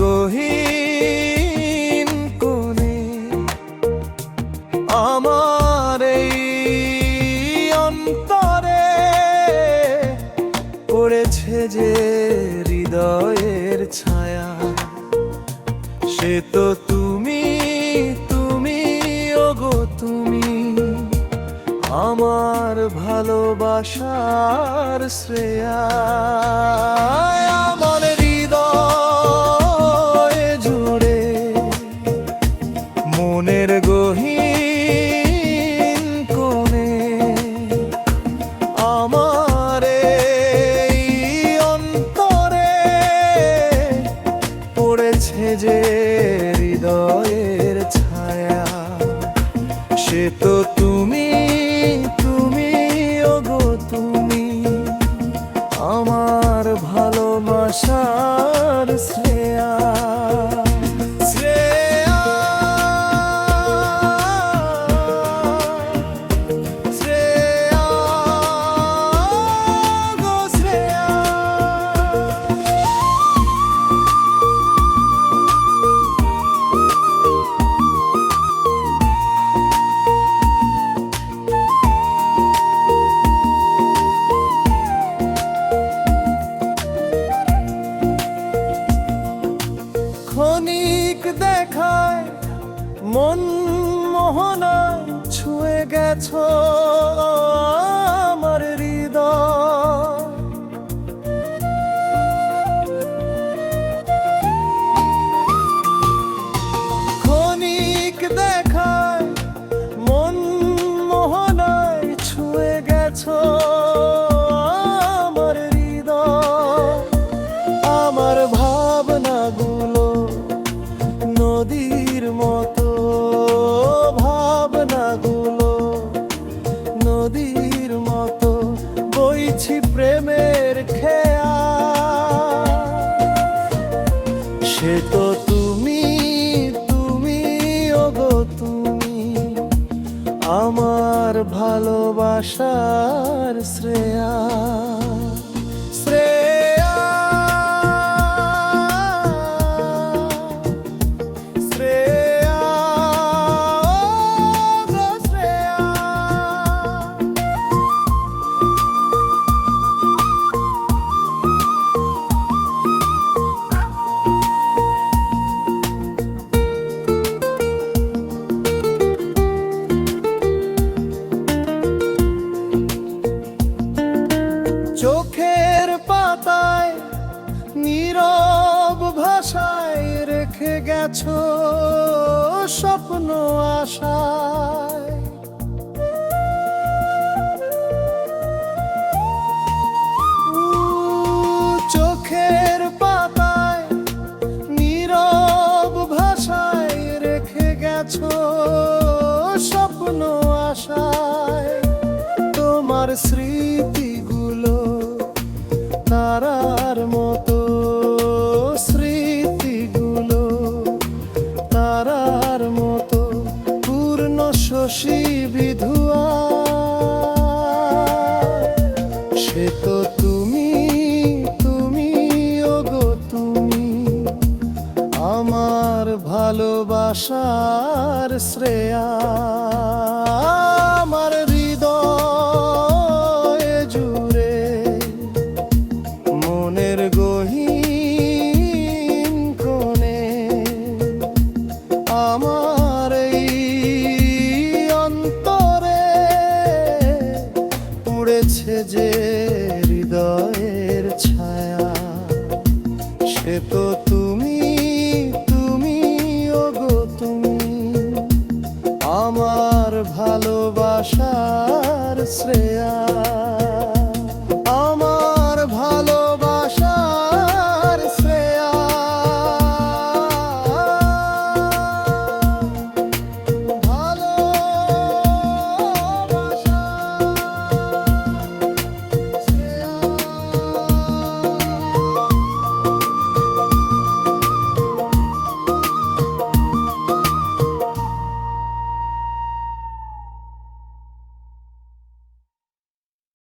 গহীন কোণে আমার এই অন্তরে পড়েছে যে হৃদয়ের ছায়া, সে তো তুমি, তুমি ওগো তুমি, আমার ভালোবাসার শ্রেয়া। আমার হৃদয় জুড়ে মনের গহীন কোণে আমার এই অন্তরে পড়েছে যে হৃদয়ের ছায়া, সে তো তুমি, তুমি ওগো তুমি, আমার ভালোবাসার শ্রেয়া। শ্রেয়া, শ্রেয়া গো শ্রেয়া। ক্ষণিক দেখায় মন মোহনায় ছুঁয়ে গেছো আমার হৃদয়, ক্ষণিক দেখায় মন মোহনায় ছুঁয়ে গেছো আমার হৃদয়। আমার ভাবনাগুলো নদীর মতো, ভাবনাগুলো নদীর মতো বইছি প্রেমের খেয়া, সে তো তুমি, তুমি ওগো তুমি, আমার ভালোবাসার শ্রেয়া। শ্রেয়া, শ্রেয়া গো শ্রেয়া। চোখের পাতায় নীরব ভাষায় রেখে গেছো স্বপ্ন আশায়, চোখের পাতায় নীরব ভাষায় রেখে গেছো স্বপ্ন আশায়। তোমার স্মৃতিগুলো তারার মতো, স্মৃতিগুলো তারার মতো পূর্ণ শশী বিধুয়া, সে তো তুমি, তুমি ওগো তুমি, আমার ভালোবাসার শ্রেয়া। আমার হৃদয় জুড়ে মনের গহীন কোণে আমার এই অন্তরে পড়েছে যে হৃদয়ের ছায়া, সে তো তুমি, তুমি ওগো তুমি, আমার ভালোবাসার শ্রেয়া।